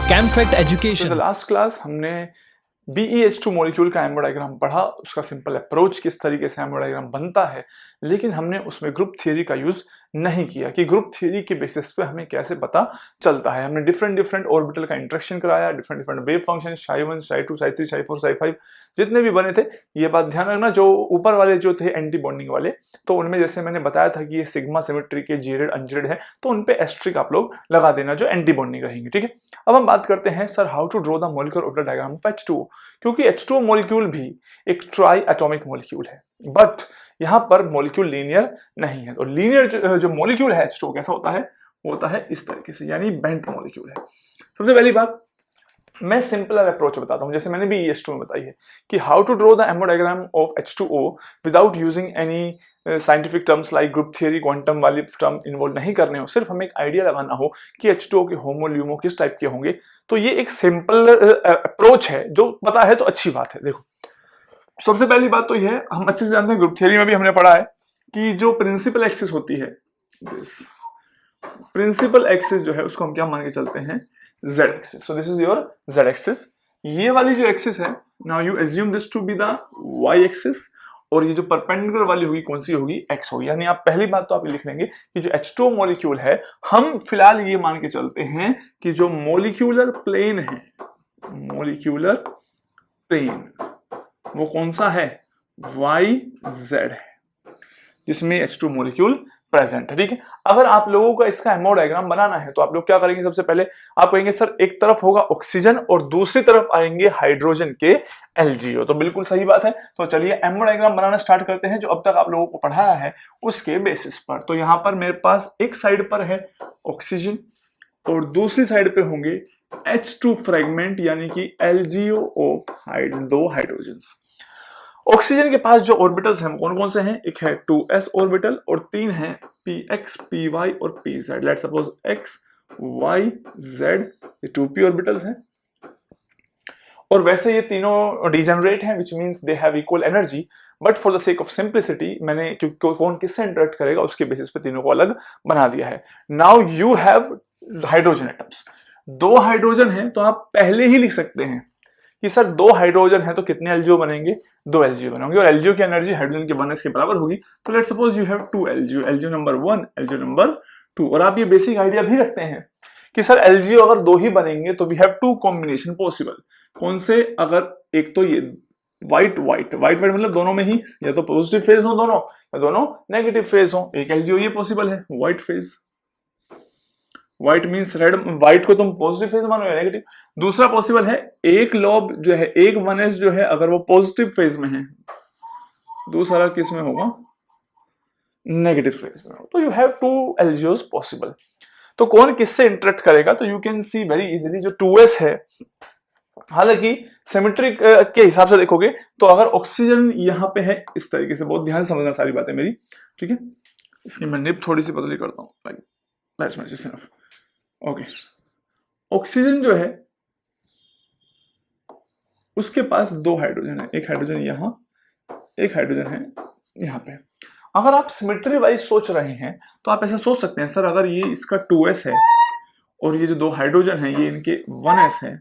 ChemFact education. Last class हमने BeH2 molecule का ammo diagram पढ़ा, उसका सिंपल अप्रोच किस तरीके से एमो डायग्राम बनता है, लेकिन हमने उसमें ग्रुप थ्योरी का यूज नहीं किया कि ग्रुप थ्योरी के बेसिस पे हमें कैसे पता चलता है। हमने डिफरेंट ऑर्बिटल का इंटरेक्शन कराया, डिफरेंट वेव फंक्शन Ψ1, Ψ2, Ψ3, Ψ4, Ψ5 जितने भी बने थे। ये बात ध्यान रखना, जो ऊपर वाले जो थे एंटी बॉन्डिंग वाले, तो उनमें जैसे मैंने बताया था कि ये सिग्मा सिमेट्री के जीरेड अनजेड है, तो उनपे एस्ट्रिक आप लोग लगा देना जो एंटी बॉन्डिंग रहेंगे। ठीक है, अब हम बात करते हैं sir how to draw the molecular orbital diagram of H2O, क्योंकि H2O मॉलिक्यूल भी एक ट्राई एटॉमिक मॉलिक्यूल है, बट यहाँ पर मॉलिक्यूल लीनियर नहीं है। तो लीनियर जो मॉलिक्यूल है H2O कैसा होता है, वो होता है इस तरीके से, यानी बेंट मॉलिक्यूल है। सबसे पहली बात मैं सिंपल अप्रोच बताता हूं, जैसे मैंने भी BeH2 में बताई है कि how to draw the MO diagram of H2O without using any scientific terms like group theory, quantum वाली टर्म इन्वॉल्व नहीं करने हो, सिर्फ हमें एक आइडिया लगाना हो कि H2O के होमो ल्यूमो किस टाइप के होंगे। तो ये एक सिंपल अप्रोच है, जो पता है तो अच्छी बात है। देखो, सबसे पहली बात तो यह है, हम अच्छे से जानते हैं, ग्रुप थियरी में भी हमने पढ़ा है कि जो प्रिंसिपल एक्सिस होती है, प्रिंसिपल एक्सिस जो है उसको हम क्या मान के चलते हैं, z axis. So this is your z axis. ये वाली जो एक्सिस है, now you assume this to be the y axis, और ये जो परपेंडिकुलर वाली होगी कौन सी होगी, x होगी। यानी आप पहली बात तो आप लिख लेंगे कि जो H2O मॉलिक्यूल है, हम फिलहाल ये मान के चलते हैं कि जो मॉलिक्यूलर प्लेन है, मॉलिक्यूलर प्लेन वो कौन सा है, YZ है, जिसमें H2 मॉलिक्यूल प्रेजेंट है। ठीक है, अगर आप लोगों का इसका एमो डायग्राम बनाना है तो आप लोग क्या करेंगे, सबसे पहले आप कहेंगे सर एक तरफ होगा ऑक्सीजन और दूसरी तरफ आएंगे हाइड्रोजन के LGO। तो बिल्कुल सही बात है। तो चलिए एमो डायग्राम बनाना स्टार्ट करते हैं, जो अब तक आप लोगों को पढ़ाया है उसके बेसिस पर। तो यहां पर मेरे पास एक साइड पर है ऑक्सीजन और दूसरी साइड पे होंगे H2 फ्रेगमेंट, यानी कि LGO ऑफ दो हाइड्रोजन। ऑक्सीजन के पास जो ऑर्बिटल्स हैं कौन कौन से हैं, एक है 2s ऑर्बिटल और तीन हैं px, py और pz। Let's suppose x, y, z, ये 2p ऑर्बिटल्स हैं, और वैसे ये तीनों डिजेनरेट हैं, which means they have equal energy, but for the sake of simplicity मैंने क्योंकि कौन किससे इंटरेक्ट करेगा उसके बेसिस पे तीनों को अलग बना दिया है। Now you have hydrogen atoms, दो हाइड्रोजन है तो आप पहले ही लिख सकते हैं कि सर दो हाइड्रोजन है तो कितने LGO बनेंगे, दो LGO बनेंगे, और LGO की एनर्जी हाइड्रोजन के 1s के बराबर होगी। तो let's suppose you have 2 LGO, LGO number 1, LGO number 2, और आप ये बेसिक आइडिया भी रखते हैं कि सर LGO अगर दो ही बनेंगे तो वी हैव 2 कॉम्बिनेशन पॉसिबल। कौन से, अगर एक तो ये व्हाइट मतलब दोनों में ही या तो पॉजिटिव फेज हो दोनों, या दोनों नेगेटिव फेज हो, एक LGO ये पॉसिबल है white phase. White means red, white को तुम पॉजिटिव फेज मानो या नेगेटिव। दूसरा पॉसिबल है एक लोब जो है, एक 1s जो है अगर वो पॉजिटिव फेज में है, दूसरा किस में होगा, नेगेटिव फेज में हो, तो यू हैव 2 LGOs पॉसिबल। तो कौन किससे इंटरेक्ट करेगा, तो you can see very easily जो 2s है, हालांकि सिमेट्रिक के हिसाब से देखोगे तो अगर ऑक्सीजन यहाँ पे है इस तरीके से, बहुत ध्यान से समझना सारी बातें मेरी, ठीक है। इसकी मैं निब थोड़ी सी पतली करता हूँ, like that's much enough. Okay, oxygen जो है उसके पास दो हाइड्रोजन है, एक हाइड्रोजन यहां, एक हाइड्रोजन है यहां पे। अगर आप सिमेट्री वाइज सोच रहे हैं तो आप ऐसा सोच सकते हैं, सर अगर ये इसका 2s है और ये जो दो हाइड्रोजन है ये इनके 1s है,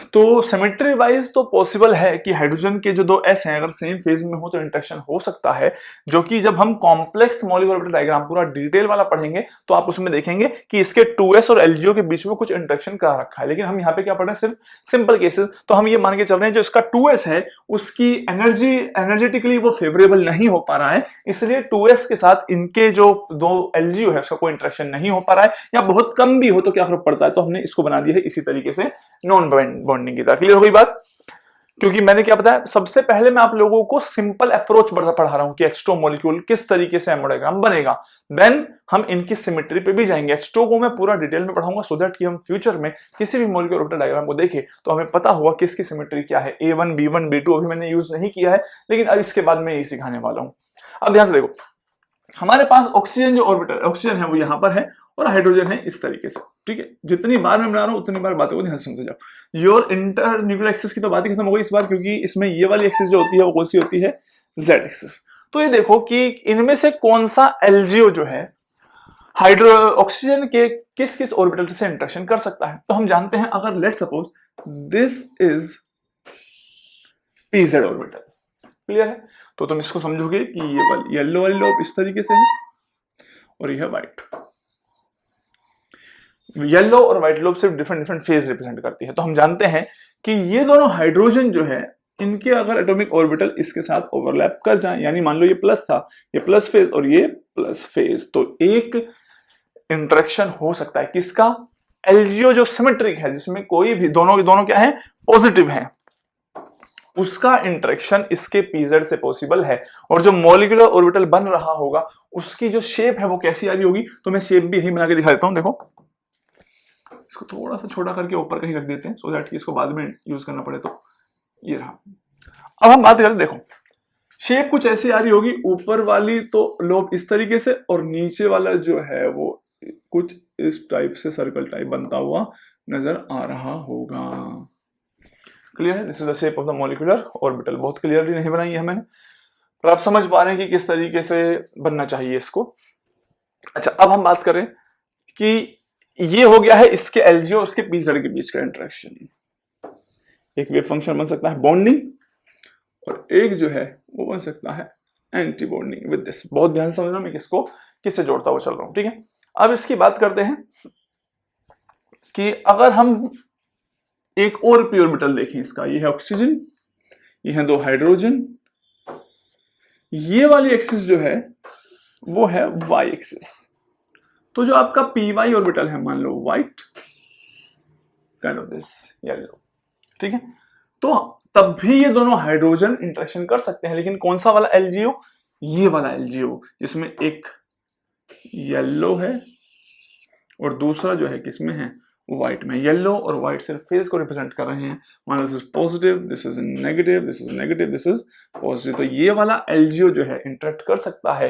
तो सिमेट्री वाइज तो पॉसिबल है कि हाइड्रोजन के जो दो s हैं अगर सेम फेज में हो तो इंटरेक्शन हो सकता है, जो कि जब हम कॉम्प्लेक्स मॉलिक्यूलर ऑर्बिटल डायग्राम पूरा डिटेल वाला पढ़ेंगे तो आप उसमें देखेंगे कि इसके 2s और LGO के बीच में कुछ इंटरेक्शन करा रखा है। लेकिन हम यहाँ पे क्या पढ़ रहे हैं, सिर्फ सिंपल केसेस। तो हम ये मान के चल रहे हैं जो इसका 2s है उसकी एनर्जेटिकली वो फेवरेबल नहीं हो पा रहा है, इसलिए 2s के साथ इनके जो दो LGO है उसका कोई इंटरेक्शन नहीं हो पा रहा है, या बहुत कम भी हो तो क्या फर्क पड़ता है। तो हमने इसको बना दिया है इसी तरीके से नॉन बॉन्डिंग की तरह। क्लियर हो गई बात, क्योंकि मैंने क्या बताया, सबसे पहले मैं आप लोगों को सिंपल अप्रोच पढ़ा रहा हूं कि H2O मॉलिक्यूल किस तरीके से एमो डायग्राम बनेगा, देन हम इनकी सिमेट्री पे भी जाएंगे। H2O को मैं पूरा डिटेल में पढ़ाऊंगा सो दैट कि हम फ्यूचर में किसी भी मॉलिक्यूलर ऑर्बिटल डायग्राम को देखें तो हमें पता होगा कि इसकी सिमेट्री क्या है। A1, B1, B2 अभी मैंने यूज नहीं किया है, लेकिन अब इसके बाद मैं यही सिखाने वाला हूं। अब ध्यान से देखो, हमारे पास ऑक्सीजन जो ऑर्बिटल ऑक्सीजन है वो यहां पर है और हाइड्रोजन है इस तरीके से, ठीक है। जितनी बार मैं बना रहा हूं उतनी बार बातों को ध्यान से समझ जाओ। योर इंटर न्यूक्लियर एक्सिस की तो बात ही खत्म हो गई इस बार, क्योंकि इसमें ये वाली एक्सिस जो होती है वो कौन सी होती है, Z एक्सिस। तो ये देखो कि इनमें से कौन सा LGO जो है हाइड्रो ऑक्सीजन के किस किस ऑर्बिटल से इंटरेक्शन कर सकता है? तो हम जानते हैं, अगर let suppose this is pz orbital, clear है? तो तुम इसको समझोगे कि ये वाली येलो वाली लोब इस तरीके से है और यह व्हाइट। येलो और व्हाइट लोब सिर्फ डिफरेंट डिफरेंट फेज रिप्रेजेंट करती है। तो हम जानते हैं कि ये दोनों हाइड्रोजन जो है, इनके अगर एटॉमिक ऑर्बिटल इसके साथ ओवरलैप कर जाए, यानी मान लो ये प्लस था, ये प्लस फेज और ये प्लस फेज, तो एक इंटरेक्शन हो सकता है किसका? एलजीओ जो सिमेट्रिक है, जिसमें कोई भी दोनों क्या है? पॉजिटिव है, उसका इंटरेक्शन इसके पीजेड से पॉसिबल है। और जो मॉलिक्यूलर ऑर्बिटल बन रहा होगा उसकी जो शेप है वो कैसी आ रही होगी? तो मैं शेप भी यही बना के दिखा देता हूं। देखो, इसको थोड़ा सा छोटा करके ऊपर कहीं रख देते हैं सो दैट कि इसको बाद में यूज करना पड़े। तो ये रहा। अब हम बात करें, देखो शेप कुछ ऐसी आ रही होगी, ऊपर वाली तो लोब इस तरीके से और नीचे वाला जो है वो कुछ इस टाइप से सर्कल टाइप बनता हुआ नजर आ रहा होगा। क्लियर है? This is the shape of the molecular orbital. बहुत क्लियरली नहीं बनाई है मैंने, पर आप समझ पा रहे हैं कि किस तरीके से बनना चाहिए इसको। अच्छा, अब हम बात करें कि ये हो गया है इसके एलजीओ और इसके पीजेड के बीच का इंटरेक्शन। एक वेव फंक्शन बन सकता है बॉन्डिंग, और एक जो है वो बन सकता है एंटी बॉन्डिंग विद दिस। बहुत ध्यान से समझना मैं किसको किससे जोड़ता हुआ चल रहा हूं, ठीक है? अब इसकी बात करते हैं कि अगर हम एक और पी ऑर्बिटल देखें इसका, ये है ऑक्सीजन, ये है दो हाइड्रोजन, ये वाली एक्सिस जो है वो है वाई एक्सिस। तो जो आपका पी वाई ऑर्बिटल है, मान लो white kind of this yellow, ठीक है? तो तब भी ये दोनों हाइड्रोजन इंटरेक्शन कर सकते हैं, लेकिन कौन सा वाला एलजीओ? ये वाला एलजीओ, जिसमें एक येलो है और दूसरा जो है किसमें है? व्हाइट में। येलो और व्हाइट सिर्फ फेज को रिप्रेजेंट कर रहे हैं। मान लो this is positive, this is negative, this is negative, this is positive. तो ये वाला एलजीओ जो है इंटरेक्ट कर सकता है,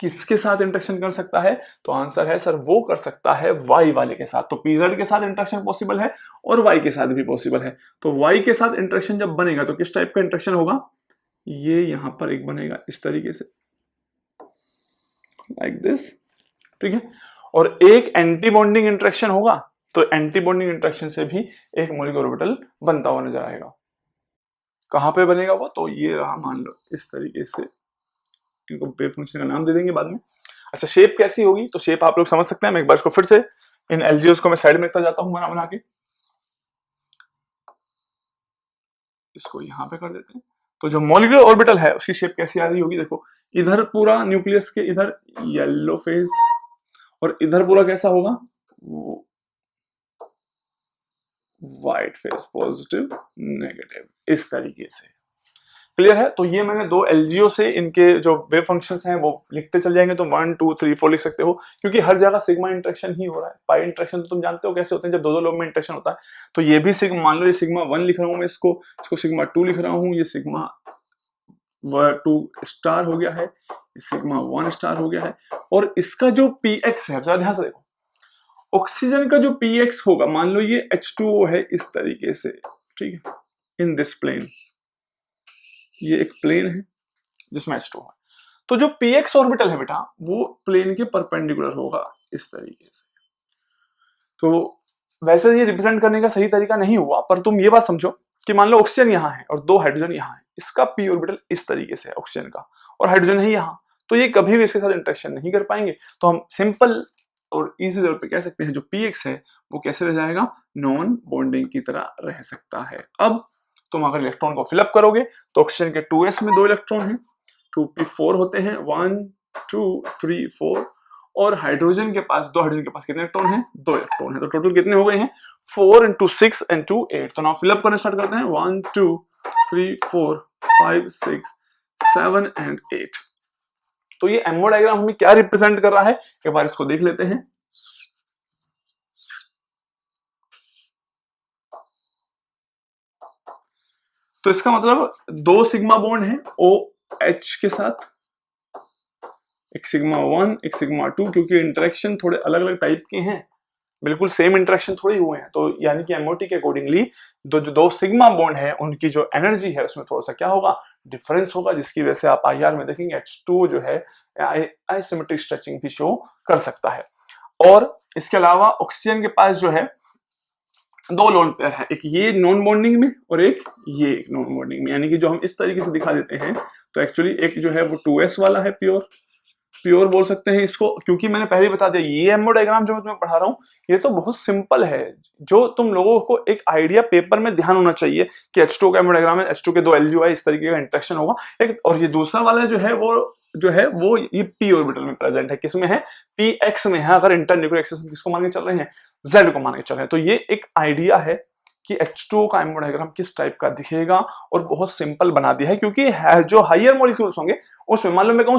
किसके साथ इंटरेक्शन कर सकता है? तो आंसर है सर, वो कर सकता है वाई वाले के साथ। तो पीजेड के साथ इंटरेक्शन पॉसिबल है और वाई के साथ भी पॉसिबल है। तो वाई के साथ इंटरेक्शन जब बनेगा तो किस टाइप का इंटरेक्शन होगा? ये यहां पर एक बनेगा इस तरीके से, लाइक दिस, ठीक है? और एक एंटी बॉन्डिंग इंटरेक्शन होगा, तो एंटी बॉन्डिंग इंटरेक्शन से भी एक मॉलिक्यूलर ऑर्बिटल बनता हुआ नजर आएगा। कहां पे बनेगा वो? तो ये रहा, मान लो इस तरीके से। इनको वेव फंक्शन का नाम दे देंगे बाद में। अच्छा, शेप कैसी होगी? तो शेप आप लोग समझ सकते हैं। मैं एक बार इसको फिर से इन एलजीओस को मैं साइड में रखता जाता हूं बना के, इसको यहां पे कर देते हैं। तो जो मॉलिक्यूलर ऑर्बिटल है उसकी शेप कैसी आ रही होगी? देखो, इधर पूरा न्यूक्लियस के इधर येलो फेज और इधर पूरा कैसा होगा? व्हाइट फेज, पॉजिटिव नेगेटिव, इस तरीके से। क्लियर है? तो ये मैंने दो एलजीओ से इनके जो वेव फंक्शंस हैं वो लिखते चल जाएंगे, तो 1 2 3 4 लिख सकते हो, क्योंकि हर जगह सिग्मा इंटरेक्शन ही हो रहा है। पाई इंटरेक्शन तो तुम जानते हो कैसे होते हैं, जब दो लोग में इंटरेक्शन होता है। तो ये भी सिग्मा, मान लो ये सिग्मा 1 लिख रहा हूं मैं, इसको सिग्मा 2 लिख रहा हूं, ये सिग्मा 2 स्टार हो गया है, सिग्मा 1 स्टार हो गया है। और इसका जो px है, जरा ध्यान से देखो, ऑक्सीजन का जो px होगा, मान लो ये H2O है इस तरीके से, ठीक है, इन दिस प्लेन, ये एक प्लेन है जिसमें H2O है। तो जो px ऑर्बिटल है बेटा, वो प्लेन के परपेंडिकुलर होगा इस तरीके से। तो वैसे ये रिप्रेजेंट करने का सही तरीका नहीं हुआ, पर तुम ये बात समझो कि मान लो ऑक्सीजन यहाँ है और दो हाइड्रोजन यहाँ है, इसका p ऑर्बिटल इस तरीके से है ऑक्सीजन का, और हाइड्रोजन है यहाँ, तो ये कभी भी इसके साथ इंटरेक्शन नहीं कर पाएंगे। तो हम सिंपल और इजी लेवल पे कह सकते हैं जो px है वो कैसे रह जाएगा? नॉन बॉन्डिंग की तरह रह सकता है। अब तुम अगर इलेक्ट्रॉन को फिलअप करोगे तो ऑक्सीजन के 2s में 2 इलेक्ट्रॉन हैं, 2p4 होते हैं, 1 2 3 4, और हाइड्रोजन के पास, दो हाइड्रोजन के पास कितने इलेक्ट्रॉन हैं? 2 इलेक्ट्रॉन हैं। तो टोटल कितने हो गए हैं? 4 × 6 × 2 8। तो नाउ फिलअप करना स्टार्ट करते हैं, 1 2 3 4 5 6 7 एंड 8। तो ये एमओ डायग्राम हमें क्या रिप्रेजेंट कर रहा है, एक बार इसको देख लेते हैं। तो इसका मतलब 2 सिग्मा बॉन्ड है OH के साथ, एक सिग्मा 1 एक सिग्मा 2, क्योंकि इंटरेक्शन थोड़े अलग अलग टाइप के हैं, बिल्कुल सेम इंटरेक्शन थोड़े हुए हैं। तो यानी कि एमओटी के अकॉर्डिंगली जो दो सिग्मा बॉन्ड है उनकी जो एनर्जी है उसमें थोड़ा सा क्या होगा? डिफरेंस होगा, जिसकी वजह से आप आईआर में देखेंगे H2 जो है आइसिमेट्रिक स्ट्रेचिंग भी शो कर सकता है। और इसके अलावा ऑक्सीजन के पास जो है दो लोन पेयर है, एक ये नॉन बॉन्डिंग में और एक ये नॉन बॉन्डिंग में, यानी कि जो हम इस तरीके से दिखा देते हैं तो एक्चुअली एक जो है वो 2s वाला है, प्योर बोल सकते हैं इसको, क्योंकि मैंने पहले ही बता दिया ये एमओ डायग्राम जो मैं तुम्हें पढ़ा रहा हूँ ये तो बहुत सिंपल है। जो तुम लोगों को एक आइडिया पेपर में ध्यान होना चाहिए कि H2O का एमओ डायग्राम है, H2 के दो LGO है, इस तरीके का इंटरेक्शन होगा एक, और ये दूसरा वाला जो है वो ये p ऑर्बिटल में प्रेजेंट है, किसमें है, px में है। अगर इंटरन्यूक्लियर एक्सिस हम किसको मान के चल रहे हैं, z को मान के चल रहे हैं। तो ये एक आइडिया है कि H2O का एमओ डायग्राम किस टाइप का दिखेगा, और बहुत सिंपल बना दिया है क्योंकि है जो हायर मॉलिक्यूल्स होंगे उसमें मान लो मैं कहूं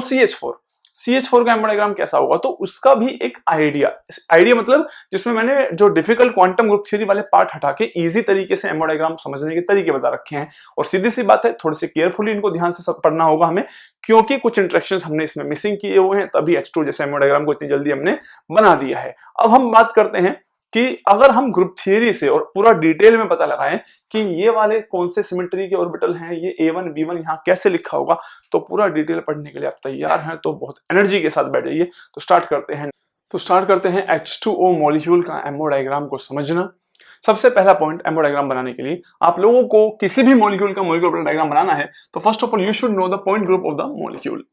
CH4 का एमओ डायग्राम कैसा होगा, तो उसका भी एक आइडिया मतलब जिसमें मैंने जो डिफिकल्ट क्वांटम ग्रुप थ्योरी वाले पार्ट हटा के इजी तरीके से एमओ डायग्राम समझने के तरीके बता रखे हैं। और सीधी सी बात है, थोड़ी सी केयरफुली इनको ध्यान से सब पढ़ना होगा हमें, क्योंकि कुछ इंटरेक्शंस हमने इसमें मिसिंग किए हुए हैं, तभी H2 जैसे एमओ डायग्राम को इतनी जल्दी हमने बना दिया है। अब हम बात करते हैं कि अगर हम ग्रुप थियरी से और पूरा डिटेल में पता लगाएं कि ये वाले कौन से सिमेट्री के ऑर्बिटल हैं, ये A1 B1 यहाँ कैसे लिखा होगा, तो पूरा डिटेल पढ़ने के लिए आप तैयार हैं तो बहुत एनर्जी के साथ बैठ जाइए। तो स्टार्ट करते हैं H2O मॉलिक्यूल का एमओ डायग्राम को समझना। सबसे पहला पॉइंट एमओ डायग्राम बनाने के लिए आप लोगों को किसी भी मॉलिक्यूल का मॉलिक्यूलर डायग्राम बनाना है तो first of all you should know the point group of the molecule.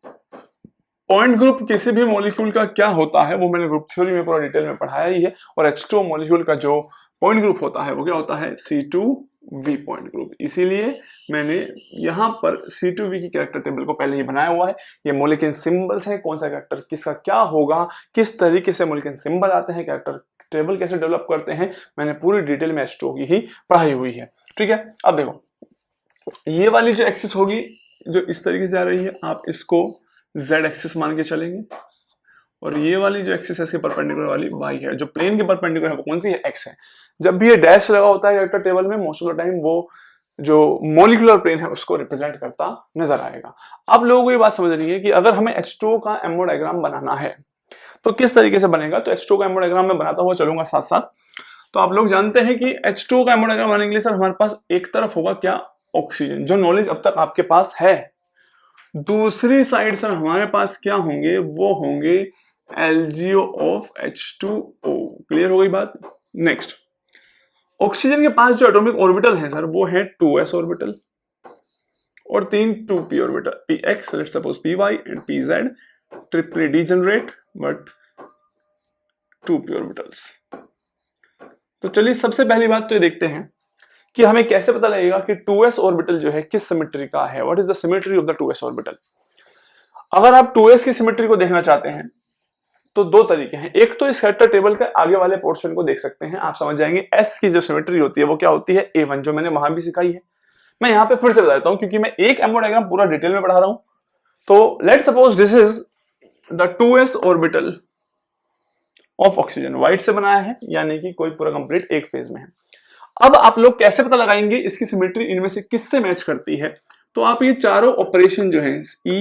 Point group किसी भी मॉलिक्यूल का क्या होता है वो मैंने ग्रुप थ्योरी में पूरा डिटेल में पढ़ाया ही है, और H2O मॉलिक्यूल का जो पॉइंट ग्रुप होता है वो क्या होता है, C2V पॉइंट ग्रुप। इसीलिए मैंने यहाँ पर C2V की कैरेक्टर टेबल को पहले ही बनाया हुआ है। ये मॉलिक्यूल सिंबल्स हैं, कौन सा कैरेक्टर किसका क्या होगा, किस तरीके से मॉलिक्यूल सिंबल आते हैं, कैरेक्टर टेबल कैसे डेवलप करते हैं, मैंने पूरी डिटेल में H2O की ही पढ़ाई हुई है। ठीक है, अब देखो ये वाली जो एक्सिस होगी जो इस तरीके से आ रही है, आप इसको z एक्सिस मान के चलेंगे, और ये वाली जो एक्सिस है इसके परपेंडिकुलर वाली y है, जो प्लेन के परपेंडिकुलर है वो कौन सी है, x है। जब भी ये डैश लगा होता है कैरेक्टर टेबल में, मोस्ट ऑफ द टाइम वो जो मॉलिक्यूलर प्लेन है उसको रिप्रेजेंट करता नजर आएगा। अब लोगों को ये बात समझनी है कि अगर हमें H2O का एमओ डायग्राम बनाना है तो किस तरीके से बनेगा। तो H2O का एमओ डायग्राम मैं बनाता हुआ चलूंगा साथ साथ। तो आप लोग जानते हैं कि H2O का एमओ डायग्राम बनाने के लिए सर हमारे पास एक तरफ होगा क्या, ऑक्सीजन, जो नॉलेज अब तक आपके पास है। दूसरी साइड सर हमारे पास क्या होंगे, वो होंगे LGO ऑफ H2O। क्लियर हो गई बात। नेक्स्ट, ऑक्सीजन के पास जो एटॉमिक ऑर्बिटल है सर वो है 2s ऑर्बिटल और 3 2p orbital, px let's suppose py and pz, triply degenerate but 2p orbitals. तो चलिए सबसे पहली बात तो ये देखते हैं कि हमें कैसे पता लगेगा कि 2s ऑर्बिटल जो है किस सिमेट्री का है, what is the symmetry of the 2s orbital. अगर आप 2s की सिमेट्री को देखना चाहते हैं तो दो तरीके हैं। एक तो इस कैरेक्टर टेबल के आगे वाले पोर्शन को देख सकते हैं, आप समझ जाएंगे s की जो सिमेट्री होती है वो क्या होती है, A1, जो मैंने वहां भी सिखाई है। मैं यहाँ पे फिर से बता देता हूं क्योंकि मैं एक एमओ डायग्राम पूरा डिटेल में पढ़ा रहा हूं। तो let suppose this is the 2s orbital of oxygen, white से बनाया है यानी कि कोई पूरा कंप्लीट एक फेज में है। अब आप लोग कैसे पता लगाएंगे इसकी सिमेट्री इनमें से किससे मैच करती है। तो आप ये चारों ऑपरेशन जो है E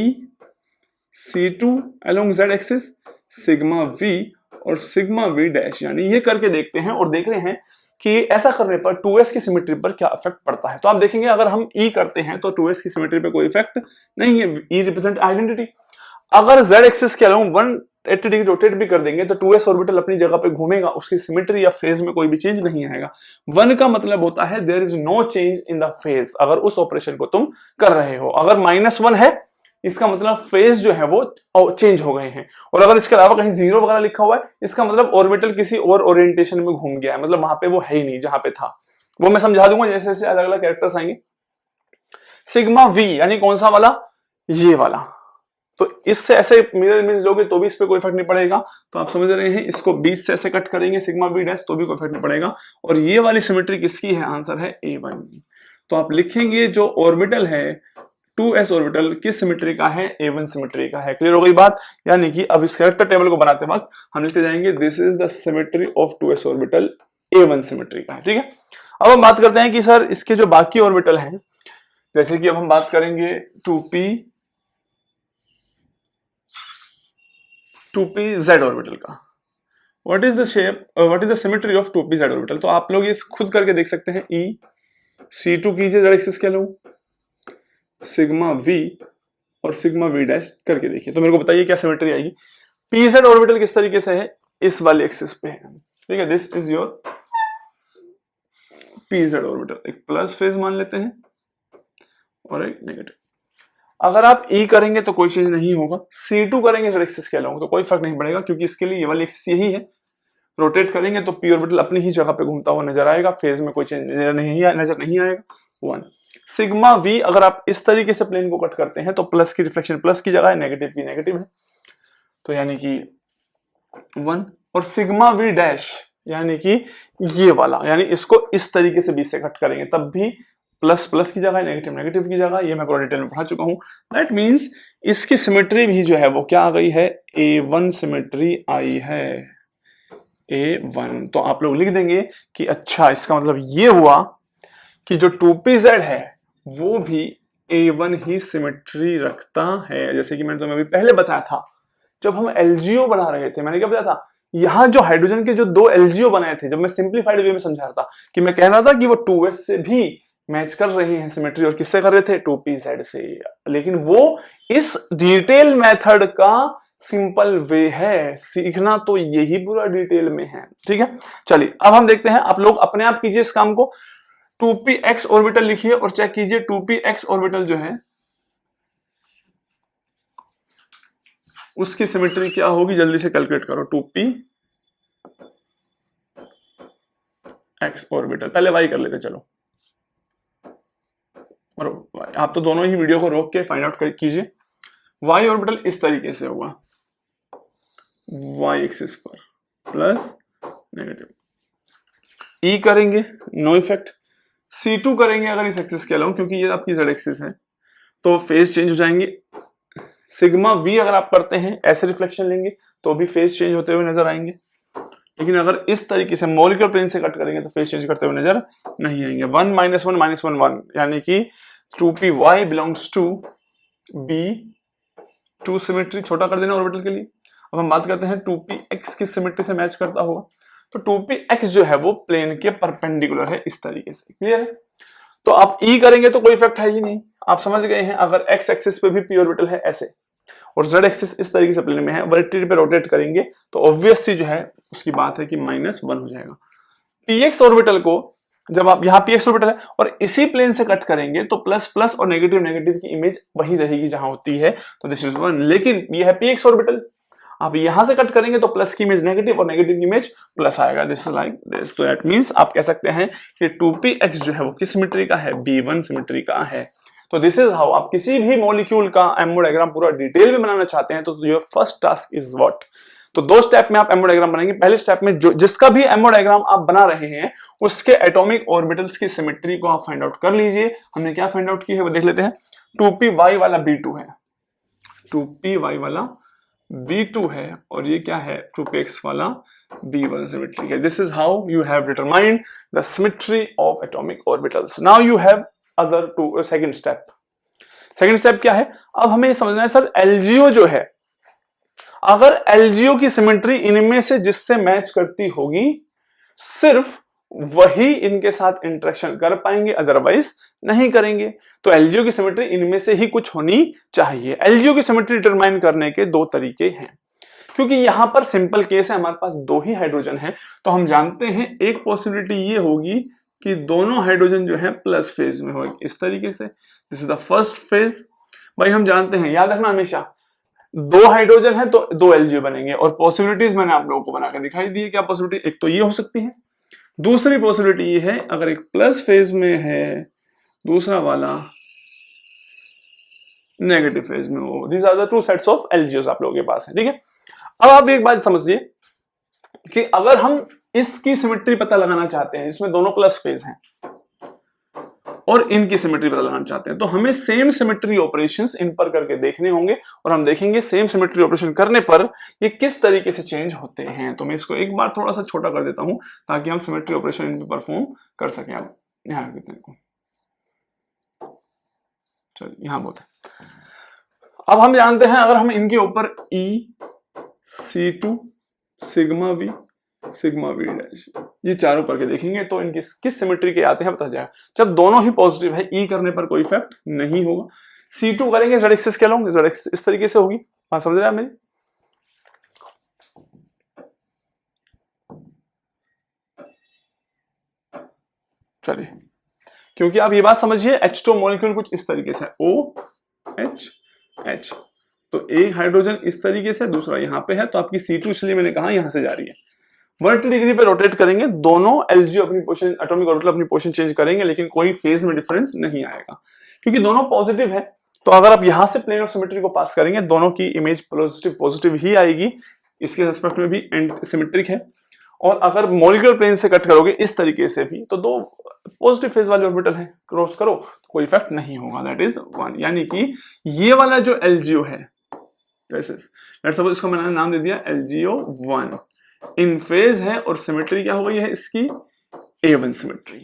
C2 along Z axis, sigma V और सिग्मा V डैश, यानी ये करके देखते हैं और देख रहे हैं कि ऐसा करने पर 2s की सिमेट्री पर क्या इफेक्ट पड़ता है। तो आप देखेंगे अगर हम E करते हैं तो 2s की सिमेट्री पे कोई इफेक्ट नहीं है, E रिप्रेजेंट आइडेंटिटी। अगर Z एक्सिस के अलोंग 180 डिग्री रोटेट भी कर देंगे तो 2s ऑर्बिटल अपनी जगह पे घूमेगा, उसकी सिमेट्री या फेज में कोई भी चेंज नहीं आएगा। 1 का मतलब होता है there is no change in the phase, अगर उस ऑपरेशन को तुम कर रहे हो। अगर -1 है इसका मतलब फेज जो है वो चेंज हो गए हैं, और अगर इसके अलावा कहीं 0 वगैरह लिखा हुआ है इसका मतलब ऑर्बिटल किसी और ओरिएंटेशन में घूम गया है, मतलब वहां पे वो है ही नहीं जहां पे था। वो मैं समझा दूंगा जैसे जैसे अलग अलग कैरेक्टर्स आएंगे। सिग्मा V यानी कौन सा वाला, ये वाला, तो इससे ऐसे मिरर इमेज लोगे तो भी इस पे कोई इफेक्ट नहीं पड़ेगा। तो आप समझ रहे हैं, इसको 20 से ऐसे कट करेंगे सिग्मा V डैश तो भी कोई इफेक्ट नहीं पड़ेगा। और ये वाली सिमेट्री किसकी है, आंसर है A1। तो आप लिखेंगे जो ऑर्बिटल है 2s ऑर्बिटल किस सिमेट्री का है, A1 सिमेट्री का है। क्लियर हो गई बात। यानी कि अब इस कैरेक्टर टेबल को बनाते वक्त हम लिखते जाएंगे this is the symmetry of 2s orbital A1 symmetry का है। ठीक है, अब हम बात करते हैं कि सर इसके जो बाकी ऑर्बिटल हैं, जैसे कि अब हम बात करेंगे 2p Z ऑर्बिटल का। What is the shape, what is the symmetry of 2p Z orbital. तो आप लोग ये खुद करके देख सकते हैं। E C2 कीजिए Z एक्सिस के लो, सिग्मा V और सिग्मा V डैश करके देखिए, तो मेरे को बताइए क्या सिमेट्री आएगी। pz ऑर्बिटल किस तरीके से है, इस वाले एक्सिस पे है, ठीक है। This is your pz orbital, एक प्लस फेज मान लेते हैं और एक नेगेटिव। अगर आप E करेंगे तो कोई चेंज नहीं होगा, C2 करेंगे z एक्सिस के अलावा तो कोई फर्क नहीं पड़ेगा, क्योंकि इसके लिए ये वाली एक्सिस यही है। रोटेट करेंगे तो p ऑर्बिटल अपनी ही जगह पे घूमता हुआ नजर आएगा, फेज में कोई चेंज नजर नहीं आएगा। 1 सिग्मा v, अगर आप इस तरीके से प्लेन को कट करते हैं तो प्लस की रिफ्लेक्शन प्लस की जगह है, नेगेटिव की नेगेटिव है, तो यानी कि 1। और सिग्मा v डैश यानी कि ये वाला, यानी इसको इस तरीके से बीच से कट करेंगे तब भी प्लस प्लस की जगह, नेगेटिव नेगेटिव की जगह, ये मैं पूरा डिटेल में पढ़ा चुका हूं। दैट मींस इसकी सिमेट्री भी जो है वो क्या आ गई है, A1 सिमेट्री आई है, A1। तो आप लोग लिख देंगे कि अच्छा इसका मतलब ये हुआ कि जो 2pz है वो भी A1 ही सिमेट्री रखता है। जैसे कि मैंने तुम्हें अभी पहले बताया था, जब हम LGO बना रहे थे, मैंने क्या बताया था, यहां जो हाइड्रोजन के जो 2 LGO बनाए थे, जब मैं सिंप्लीफाइड वे में समझा रहा था कि मैं कह रहा था कि वो 2s से भी मैच कर रहे हैं सिमेट्री, और किससे कर रहे थे, 2pz से। लेकिन वो इस डिटेल मेथड का सिंपल वे है, सीखना तो यही पूरा डिटेल में है, ठीक है। चलिए अब हम देखते हैं, आप लोग अपने आप कीजिए इस काम को, 2px ऑर्बिटल लिखिए और चेक कीजिए 2px ऑर्बिटल जो है उसकी सिमेट्री क्या होगी, जल्दी से कैलकुलेट करो। 2px ऑर्बिटल, पहले y कर लेते चलो, और आप तो दोनों ही वीडियो को रोक के फाइंड आउट कीजिए। y ऑर्बिटल इस तरीके से होगा, y एक्सिस पर प्लस नेगेटिव, E करेंगे नो इफेक्ट, C2 करेंगे अगर इस एक्सिस के अलावा, क्योंकि ये आपकी z एक्सिस है तो फेज चेंज हो जाएंगे। सिग्मा v अगर आप करते हैं ऐसे रिफ्लेक्शन लेंगे तो भी फेज चेंज होते हुए नजर आएंगे, लेकिन अगर इस तरीके से मॉलिक्यूलर प्लेन से कट करेंगे तो फेज चेंज करते हुए नजर नहीं आएंगे। 1 -1 -1 1, यानी कि 2py belongs to B2 symmetry, छोटा कर देना ऑर्बिटल के लिए। अब हम बात करते हैं 2px किस सिमेट्री से मैच करता होगा, तो 2px जो है वो प्लेन के परपेंडिकुलर है इस तरीके से, क्लियर है। तो आप E करेंगे तो कोई इफेक्ट है ही नहीं, आप समझ गए हैं। अगर x एक्सिस पे भी p ऑर्बिटल है ऐसे और z एक्सिस इस तरीके से प्लेन में है, वर्टिकल पे रोटेट करेंगे तो ऑब्वियसली जो है उसकी बात है कि -1 हो जाएगा। px ऑर्बिटल को जब आप यहाँ px ऑर्बिटल है और इसी प्लेन से कट करेंगे तो प्लस प्लस और नेगेटिव नेगेटिव की इमेज वही रहेगी जहां होती है, तो दिस इज 1। लेकिन ये है px ऑर्बिटल, आप यहां से कट करेंगे तो प्लस की इमेज नेगेटिव और नेगेटिव की इमेज प्लस आएगा, दिस इज लाइक दिस। तो दैट मींस आप कह सकते हैं कि 2px जो है वो किस सिमेट्री का है, B1 सिमेट्री का है। तो दिस इज हाउ आप किसी भी मॉलिक्यूल का एमओ डायग्राम पूरा डिटेल में बनाना चाहते हैं तो your first task is what. तो 2 स्टेप में आप एमओ डायग्राम बनाएंगे। पहले स्टेप में जो जिसका भी एमओ डायग्राम आप बना रहे हैं उसके एटॉमिक ऑर्बिटल्स की सिमेट्री को आप फाइंड आउट कर लीजिए। हमने क्या फाइंड आउट की है वो देख लेते हैं। 2py वाला B2 है, 2py वाला B2 है और ये क्या है, 2px वाला B1 सिमेट्री है। This is how you have determined the symmetry of atomic orbitals. Now you have other to second step. Second step क्या है, अब हमें समझना है सर LGO जो है, अगर LGO की सिमेट्री इनमें से जिससे मैच करती होगी सिर्फ वही इनके साथ इंटरेक्शन कर पाएंगे, अदरवाइज नहीं करेंगे। तो LGO की सिमेट्री इनमें से ही कुछ होनी चाहिए। LGO की सिमेट्री डिटरमाइन करने के 2 तरीके हैं, क्योंकि यहां पर सिंपल केस है, हमारे पास 2 ही हाइड्रोजन है, तो हम जानते हैं एक पॉसिबिलिटी ये होगी कि दोनों हाइड्रोजन जो है प्लस फेज में होगी इस तरीके से। This is the first phase. भाई हम जानते हैं, याद रखना हमेशा, 2 हाइड्रोजन है तो 2 LGO बनेंगे, और पॉसिबिलिटीज मैंने आप लोगों को बनाकर दिखाई दी है। क्या पॉसिबिलिटी, एक तो ये हो सकती है, दूसरी पॉसिबिलिटी ये है अगर एक प्लस फेज में है दूसरा वाला नेगेटिव फेज में हो। These are the 2 sets of LGOs आप लोगों के पास है, ठीक है। अब आप एक बात समझिए कि अगर हम इसकी सिमेट्री पता लगाना चाहते हैं जिसमें दोनों प्लस फेज हैं और इनकी सिमेट्री पता लगाना चाहते हैं, तो हमें सेम सिमेट्री ऑपरेशंस इन पर करके देखने होंगे और हम देखेंगे सेम सिमेट्री ऑपरेशन करने पर ये किस तरीके से चेंज होते हैं। तो मैं इसको एक बार थोड़ा सा छोटा कर देता हूं ताकि हम सिमेट्री ऑपरेशन इन पर परफॉर्म कर सकें। आप ध्यान रख देते हैं, चलिए यहां बहुत है। अब हम जानते हैं अगर हम इनके ऊपर E C2 sigma V sigma V dash ये चारों करके देखेंगे तो इनकी किस सिमेट्री के आते हैं पता जाएगा। जब दोनों ही पॉजिटिव है, E करने पर कोई इफेक्ट नहीं होगा। C2 करेंगे z एक्सिस के अलॉन्ग, z एक्सिस इस तरीके से होगी, बात समझ रहे हैं मेरी। चलिए, क्योंकि आप ये बात समझिए H2 मॉलिक्यूल कुछ इस तरीके से OH, तो एक हाइड्रोजन इस तरीके से, दूसरा यहाँ पे है, तो आपकी C2 इसलिए मैंने कहा यहां से जा रही है। 180 डिग्री पे रोटेट करेंगे, दोनों LGO अपनी पोजीशन, एटॉमिक ऑर्बिटल अपनी पोजीशन चेंज करेंगे, लेकिन कोई फेज में डिफरेंस नहीं आएगा क्योंकि दोनों पॉजिटिव है। तो अगर आप यहां से प्लेन ऑफ सिमेट्री को पास करेंगे, दोनों की इमेज पॉजिटिव ही आएगी, इसके रेस्पेक्ट में भी एंटी सिमेट्रिक है। और अगर मॉलिक्यूलर प्लेन से कट करोगे इस तरीके से भी, तो दो पॉजिटिव फेज वाले ऑर्बिटल है, क्रॉस करो तो कोई इफेक्ट नहीं होगा, दैट इज 1। यानी कि ये वाला जो LGO है, लेट्स सपोज इसको मैंने नाम दे दिया LGO1, इन फेज है और सिमेट्री क्या हो गई है इसकी, A1 सिमेट्री।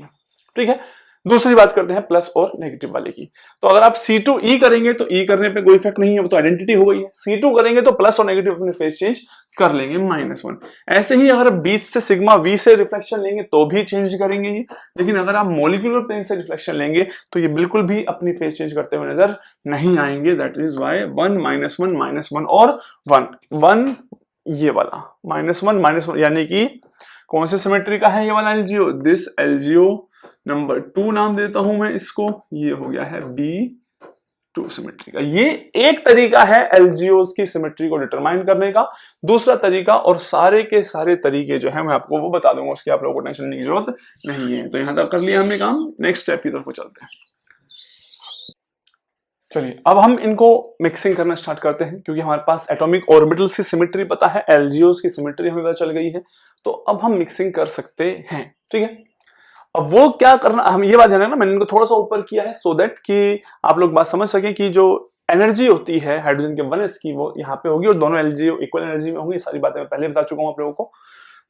ठीक है, दूसरी बात करते हैं प्लस और नेगेटिव वाले की। तो अगर आप C2E करेंगे तो E करने पे कोई इफेक्ट नहीं है, वो तो आइडेंटिटी हो गई है। C2 करेंगे तो प्लस और नेगेटिव अपने फेज चेंज कर लेंगे -1। ऐसे ही अगर 20 से सिग्मा V से रिफ्लेक्शन लेंगे तो भी चेंज करेंगे ये, लेकिन अगर आप मॉलिक्यूलर प्लेन से रिफ्लेक्शन लेंगे तो ये बिल्कुल भी अपनी फेज चेंज करते हुए नजर नहीं आएंगे। दैट इज वाई 1 -1 और 1 ये वाला -1 यानी कि कौन से सिमेट्री का है ये वाला LGO, दिस LGO नंबर 2 नाम देता हूं मैं इसको, ये हो गया है B2 सिमेट्री का। ये एक तरीका है LGOs की सिमेट्री को डिटरमाइन करने का। दूसरा तरीका, और सारे के सारे तरीके जो है मैं आपको वो बता दूंगा, उसकी आप लोगों को टेंशन लेने की जरूरत नहीं है। तो यहां तक कर लिया हमने काम, नेक्स्ट स्टेप की तरफ चलते हैं। चलिए अब हम इनको मिक्सिंग करना स्टार्ट करते हैं, क्योंकि हमारे पास एटॉमिक ऑर्बिटल्स की सिमेट्री पता है, LGOs की सिमेट्री हमें पता चल गई है, तो अब हम मिक्सिंग कर सकते हैं। ठीक है, अब वो क्या करना, हम ये बात ध्यान रखना, मैंने इनको थोड़ा सा ऊपर किया है सो दैट कि आप लोग बात समझ सकें कि जो एनर्जी होती है हाइड्रोजन के 1s की वो यहाँ पे होगी और दोनों LGO इक्वल एनर्जी में होंगी। सारी बातें मैं पहले बता चुका हूं आप लोगों को।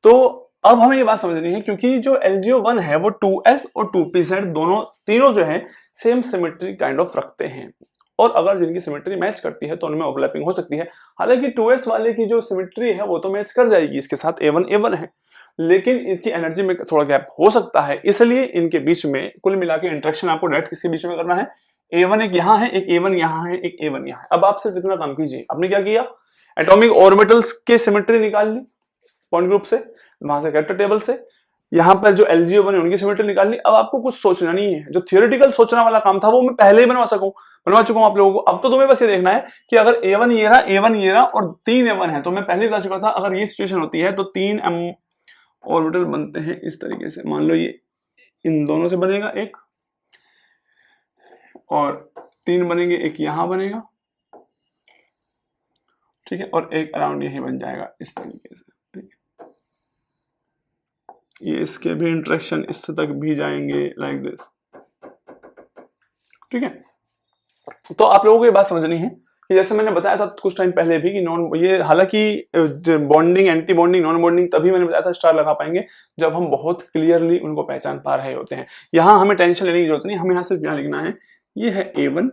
तो अब हमें ये बात समझनी है, क्योंकि जो LGO1 है वो 2s और 2pz दोनों तीनों जो है सेम सिमेट्री काइंड ऑफ रखते हैं, और अगर जिनकी सिमेट्री मैच करती है तो उनमें ओवरलैपिंग हो सकती है। हालांकि 2s वाले की जो सिमेट्री है वो तो मैच कर जाएगी इसके साथ, A1 है, लेकिन इसकी एनर्जी में थोड़ा गैप हो सकता है, इसलिए इनके बीच में कुल मिला के इंटरेक्शन आपको डायरेक्ट किसके बीच में करना है, A1 एक यहाँ है, एक A1 यहाँ है, एक A1 यहाँ है। अब आप सिर्फ इतना काम कीजिए, आपने क्या किया, एटॉमिक ऑर्बिटल्स के सिमेट्री निकाल ली पॉइंट ग्रुप से, वहां से कैरेक्टर टेबल से, यहाँ पर जो LGO बने उनकी सिमेट्री निकाल ली। अब आपको कुछ सोचना नहीं है, जो थियोरेटिकल सोचना वाला काम था वो मैं पहले ही बनवा चुका हूं आप लोगों को। अब तो तुम्हें बस ये देखना है कि अगर A1 ये रहा, A1 ये रहा और 3 A1 है, तो मैं पहले बता चुका था अगर ये सिचुएशन होती है तो 3 ऑर्बिटल बनते हैं इस तरीके से। मान लो ये इन दोनों से बनेगा एक, और 3 बनेंगे, एक यहां बनेगा, ठीक है, और एक अराउंड यही बन जाएगा इस तरीके से। ठीक है, ये इसके भी इंटरेक्शन इससे तक भी जाएंगे लाइक दिस। ठीक है, तो आप लोगों को ये बात समझनी है कि जैसे मैंने बताया था कुछ टाइम पहले भी कि ये हालांकि bonding, anti bonding, non bonding तभी मैंने बताया था स्टार लगा पाएंगे जब हम बहुत क्लियरली उनको पहचान पा रहे होते हैं। यहां हमें टेंशन लेने की जरूरत नहीं, हमें यहां सिर्फ क्या लिखना है, ये है A1,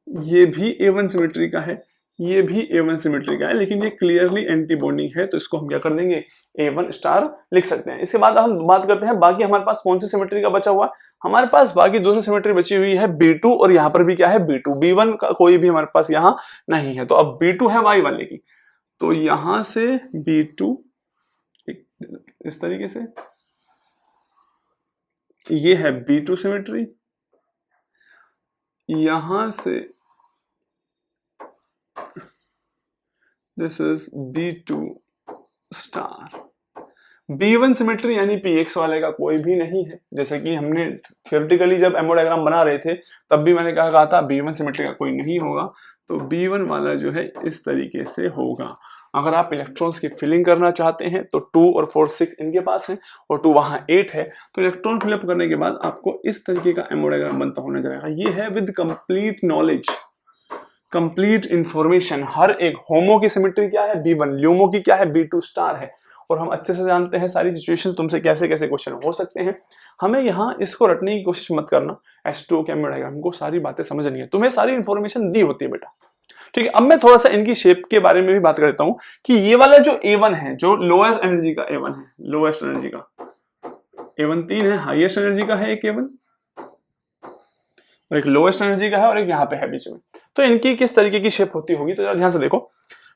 ये भी A1 सिमेट्री का है, ये भी A1 सिमेट्री का है, लेकिन ये क्लियरली एंटी बॉन्डिंग है, तो इसको हम क्या कर देंगे, A1 स्टार लिख सकते हैं। इसके बाद हम बात करते हैं बाकी हमारे पास कौन सी सिमेट्री का बचा हुआ है। हमारे पास बाकी दूसरी सिमेट्री बची हुई है B2, और यहाँ पर भी क्या है B2, B1 का कोई भी हमारे पास यहाँ नहीं है। तो अब B2 है Y वाले की, तो यहां से B2 इस तरीके से, ये है B2 सिमेट्री, यहां से this is B2 star. B1 symmetry यानी PX वाले का कोई भी नहीं है, जैसे कि हमने थियोरेटिकली जब एमओ डायग्राम बना रहे थे तब भी मैंने कहा था B1 सिमेट्री का कोई नहीं होगा। तो B1 वाला जो है इस तरीके से होगा। अगर आप इलेक्ट्रॉन्स की फिलिंग करना चाहते हैं तो 2 और 4 6 इनके पास है और 2 वहां 8 है, तो इलेक्ट्रॉन फिलअप करने के बाद आपको इस तरीके का एमओ डायग्राम बनता होना जाएगा। ये है with complete knowledge, complete information. हर एक होमो की सिमेट्री क्या है B1, ल्यूमो की क्या है B2 स्टार है, और हम अच्छे से जानते हैं सारी सिचुएशंस तुमसे कैसे कैसे क्वेश्चन हो सकते हैं। हमें यहाँ इसको रटने की कोशिश मत करना, H2O के एमओ डायग्राम को सारी बातें समझनी है, तुम्हें सारी इंफॉर्मेशन दी होती है बेटा। ठीक है, अब मैं थोड़ा सा इनकी शेप के बारे में भी बात कर देता हूं कि ये वाला जो A1 है, जो लोअर एनर्जी का A1 है, लोएस्ट एनर्जी का A1 3 है, हाईएस्ट एनर्जी का है एक A1, और एक लोएस्ट एनर्जी का है, और एक यहाँ पे है बीच में। तो इनकी किस तरीके की शेप होती होगी, तो ध्यान से देखो।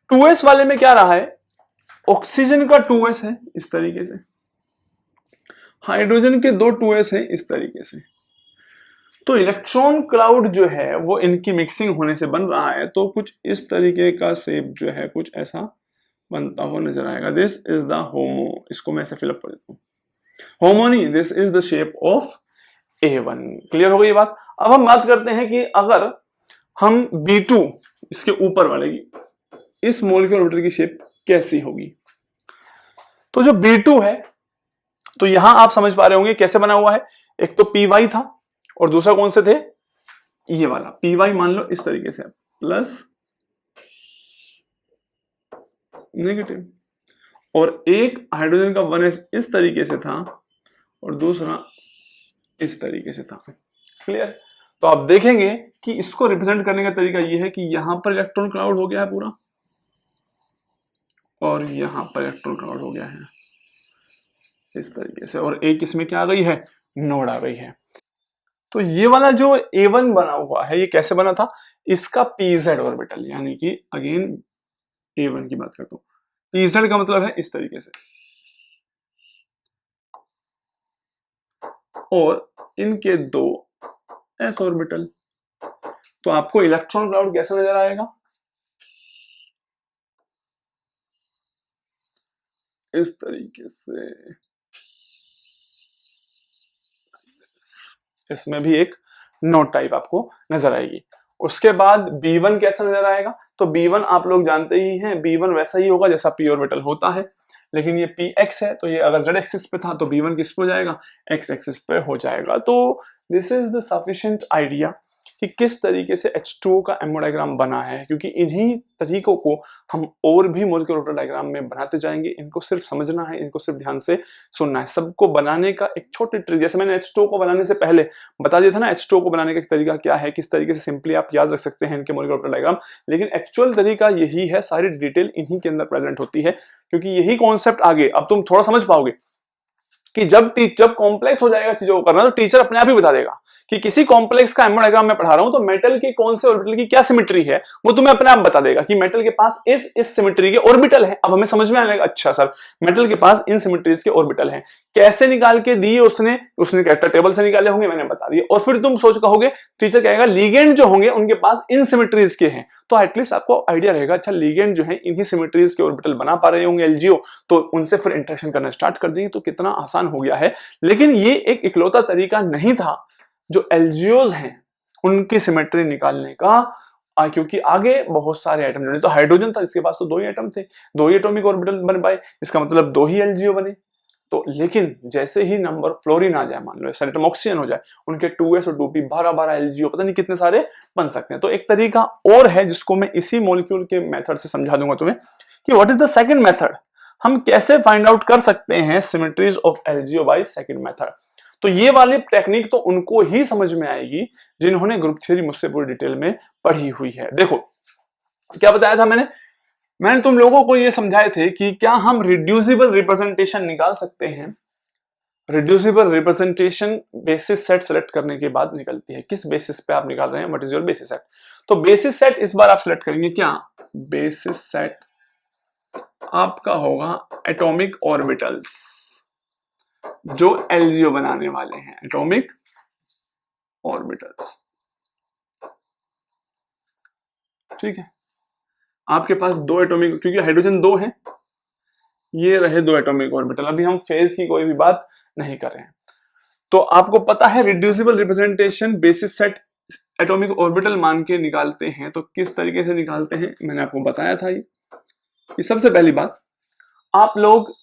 2s वाले में क्या रहा है, ऑक्सीजन का 2s है इस तरीके से, हाइड्रोजन के दो 2s हैं इस तरीके से। तो इलेक्ट्रॉन क्लाउड जो है वो इनकी मिक्सिंग होने से बन रहा है, तो कुछ इस तरीके का शेप जो है कुछ ऐसा बनता हुआ नजर आएगा। दिस इज द होमो, इसको मैं ऐसे फिलअप कर देता हूँ, होमोनी, this is the shape of A1। Clear हो गई ये बात। अब हम बात करते हैं कि अगर हम B2 इसके ऊपर वाले की इस मॉलिक्यूलर ऑर्बिटल की शेप कैसी होगी। तो जो B2 है, तो यहां आप समझ पा रहे होंगे कैसे बना हुआ है। एक तो py था और दूसरा कौन से थे, ये वाला py मान लो इस तरीके से प्लस नेगेटिव, और एक हाइड्रोजन का 1s इस तरीके से था और दूसरा इस तरीके से था। क्लियर। तो आप देखेंगे कि इसको रिप्रेजेंट करने का तरीका यह है कि यहां पर इलेक्ट्रॉन क्लाउड हो गया है पूरा और यहां पर इलेक्ट्रॉन क्लाउड हो गया है इस तरीके से, और एक इसमें क्या आ गई है, नोड आ गई है। तो ये वाला जो A1 बना हुआ है ये कैसे बना था, इसका pz ऑर्बिटल, यानी कि अगेन A1 की बात करता हूं, pz का मतलब है इस तरीके से, और इनके दो s ऑर्बिटल। तो आपको इलेक्ट्रॉन क्लाउड कैसा नजर आएगा, इस तरीके से। इसमें भी एक नोट टाइप आपको नजर आएगी। उसके बाद B1 कैसा नजर आएगा, तो B1 आप लोग जानते ही हैं, B1 वैसा ही होगा जैसा p ऑर्बिटल होता है, लेकिन ये px है, तो ये अगर z एक्सिस पे था तो B1 किस पे हो जाएगा, x एक्सिस पे हो जाएगा। तो this is the sufficient idea कि किस तरीके से H2O का एमओ डायग्राम बना है, क्योंकि इन्हीं तरीकों को हम और भी मॉलिक्यूलर ऑर्बिटल डायग्राम में बनाते जाएंगे। इनको सिर्फ समझना है, इनको सिर्फ ध्यान से सुनना है। सबको बनाने का एक छोटी ट्रिक, जैसे मैंने H2O को बनाने से पहले बता दिया था ना, H2O को बनाने का एक तरीका क्या है, किस तरीके से सिंपली आप याद रख सकते हैं इनके मॉलिक्यूलर ऑर्बिटल डायग्राम, लेकिन एक्चुअल तरीका यही है, सारी डिटेल इन्हीं के अंदर प्रेजेंट होती है, क्योंकि यही कॉन्सेप्ट आगे अब तुम थोड़ा समझ पाओगे कि जब कॉम्प्लेक्स हो जाएगा चीजों को करना, तो टीचर अपने आप ही बता देगा कि किसी कॉम्प्लेक्स का एमओ डायग्राम मैं पढ़ा रहा हूं तो मेटल के कौन से ऑर्बिटल की क्या सिमेट्री है, वो तुम्हें अपने आप बता देगा कि मेटल के पास इस सिमेट्री के ऑर्बिटल है। अब हमें समझ में आने लगा, अच्छा सर मेटल के पास इन सिमेट्रीज के ऑर्बिटल हैं, कैसे निकाल के दिए उसने कैरेक्टर टेबल से निकाले होंगे, मैंने बता दिया। और फिर तुम सोच कहोगे, टीचर कहेगा लिगेंड जो होंगे उनके पास इन सिमेट्रीज के हैं, तो एटलीस्ट आपको आइडिया रहेगा, अच्छा लिगेंड जो है इन्हीं सिमेट्रीज के ऑर्बिटल बना पा रहे होंगे एलजीओ, तो उनसे फिर इंटरेक्शन करना स्टार्ट कर देंगे, तो कितना आसान हो गया है। लेकिन ये एक इकलौता तरीका नहीं था जो एलजीओज हैं उनकी सिमेट्री निकालने का, क्योंकि आगे बहुत सारे एटम जुड़े। तो हाइड्रोजन था, इसके पास तो दो ही एटम थे, दो ही एटॉमिक ऑर्बिटल बन पाए, इसका मतलब दो ही एलजीओ बने। तो लेकिन जैसे ही नंबर फ्लोरीन आ जाए, मान लो एटम ऑक्सीजन हो जाए, उनके 2s और 2p 12 एलजीओ पता नहीं कितने सारे बन सकते हैं। तो एक तरीका और है जिसको मैं इसी मॉलिक्यूल के मेथड से समझा दूंगा तुम्हें कि what is the second method, हम कैसे फाइंड आउट कर सकते हैं symmetries of LGO by second method. तो ये वाली टेक्निक तो उनको ही समझ में आएगी जिन्होंने ग्रुप थ्योरी मुझसे पूरी डिटेल में पढ़ी हुई है। देखो क्या बताया था मैंने तुम लोगों को ये समझाए थे कि क्या हम रिड्यूसिबल रिप्रेजेंटेशन निकाल सकते हैं। Reducible representation basis set select करने के बाद निकलती है। किस बेसिस पे आप निकाल रहे हैं, what is your basis set. तो बेसिस सेट इस बार आप सेलेक्ट करेंगे क्या, बेसिस सेट आपका होगा एटॉमिक ऑर्बिटल्स जो एलजीओ बनाने वाले हैं, एटॉमिक ऑर्बिटल्स। ठीक है, आपके पास दो एटॉमिक, क्योंकि हाइड्रोजन दो हैं, ये रहे दो एटॉमिक ऑर्बिटल। अभी हम फेज की कोई भी बात नहीं कर रहे हैं। तो आपको पता है reducible representation basis set atomic orbital मान के निकालते हैं, तो किस तरीके से निकालते हैं मैंने आपको बताया था। ये सबसे पहली बात, आप लोग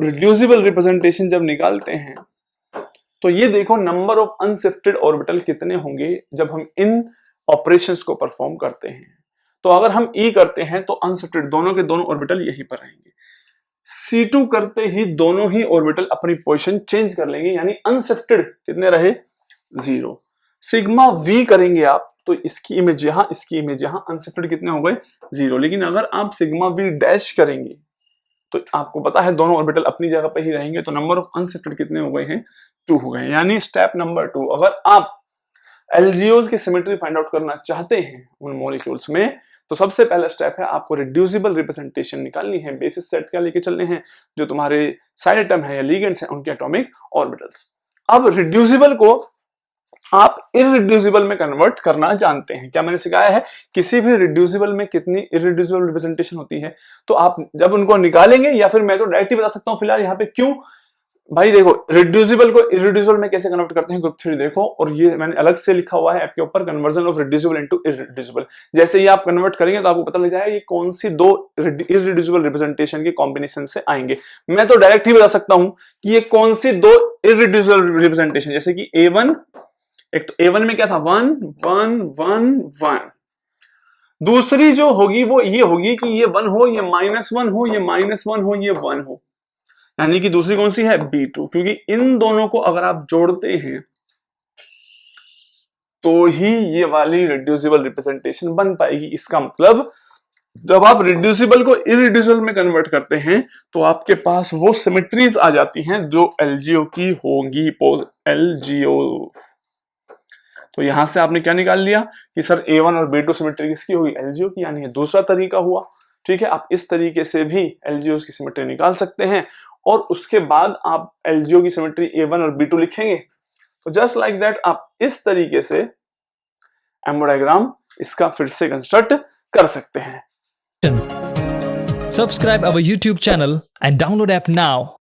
रिड्यूसिबल रिप्रेजेंटेशन जब निकालते हैं तो ये देखो नंबर ऑफ अनशिफ्टेड ऑर्बिटल कितने होंगे जब हम इन ऑपरेशंस को परफॉर्म करते हैं। तो अगर हम ई करते हैं तो अनशिफ्टेड दोनों के दोनों ऑर्बिटल यहीं पर रहेंगे। C2 करते ही दोनों ही ऑर्बिटल अपनी पोजीशन चेंज कर लेंगे, यानी अनशिफ्टेड कितने रहे, 0। सिग्मा V करेंगे आप तो इसकी इमेज यहां, इसकी इमेज यहां, अनशिफ्टेड कितने हो गए, 0। लेकिन अगर आप सिग्मा V डैश करेंगे तो आपको पता है दोनों ऑर्बिटल अपनी जगह पे ही रहेंगे, तो नंबर ऑफ अनशिफ्टेड कितने हो गए हैं, 2 हो गए। यानी स्टेप नंबर 2, अगर आप एलजीओज की सिमेट्री फाइंड आउट करना चाहते हैं उन मॉलिक्यूल्स में, तो सबसे पहला स्टेप है आपको रिड्यूसिबल रिप्रेजेंटेशन निकालनी है, बेसिस सेट क्या लेके चलने हैं, जो तुम्हारे साइड एटम है या लिगेंड्स हैं उनके एटॉमिक ऑर्बिटल्स। अब रिड्यूसिबल को आप इररिड्यूसिबल में कन्वर्ट करना जानते हैं। क्या मैंने सिखाया है, किसी भी रिड्यूसिबल में कितनी इररिड्यूसिबल रिप्रेजेंटेशन होती है, तो आप जब उनको निकालेंगे, या फिर मैं तो डायरेक्ट ही बता सकता हूं फिलहाल यहाँ पे, क्यों भाई देखो रिड्यूसिबल को इररिड्यूसिबल में कैसे कन्वर्ट करते हैं, ग्रुप 3 देखो, और ये मैंने अलग से लिखा हुआ है आपके ऊपर, conversion of reducible into irreducible. जैसे ही आप कन्वर्ट करेंगे तो आपको पता लग जाएगा ये कौन सी दो इररिड्यूसिबल रिप्रेजेंटेशन के कॉम्बिनेशन से आएंगे। मैं तो डायरेक्ट ही बता सकता हूं कि ये कौन सी दो इररिड्यूसिबल रिप्रेजेंटेशन, जैसे कि A1, एक तो A1 में क्या था 1 1 1 1, दूसरी जो होगी वो ये होगी कि ये 1 हो, ये -1 हो, ये -1 हो, ये 1 हो, यानी कि दूसरी कौन सी है B2, क्योंकि इन दोनों को अगर आप जोड़ते हैं तो ही ये वाली रिड्यूसिबल रिप्रेजेंटेशन बन पाएगी। इसका मतलब जब आप रिड्यूसिबल को इररिड्यूसिबल में कन्वर्ट करते हैं तो आपके पास वो सिमेट्रीज आ जाती हैं जो एलजीओ की होंगी, एलजीओ। तो यहां से आपने क्या निकाल लिया कि सर A1 और B2 सिमेट्री किसकी होगी, एलजीओ की, यानी ये दूसरा तरीका हुआ। ठीक है, आप इस तरीके से भी एलजीओ की सिमेट्री निकाल सकते हैं, और उसके बाद आप एलजीओ की सिमेट्री A1 और B2 लिखेंगे। तो जस्ट लाइक दैट आप इस तरीके से एमो डायग्राम इसका फिर से कंस्ट्रक्ट कर सकते हैं। Subscribe our YouTube channel and download app now.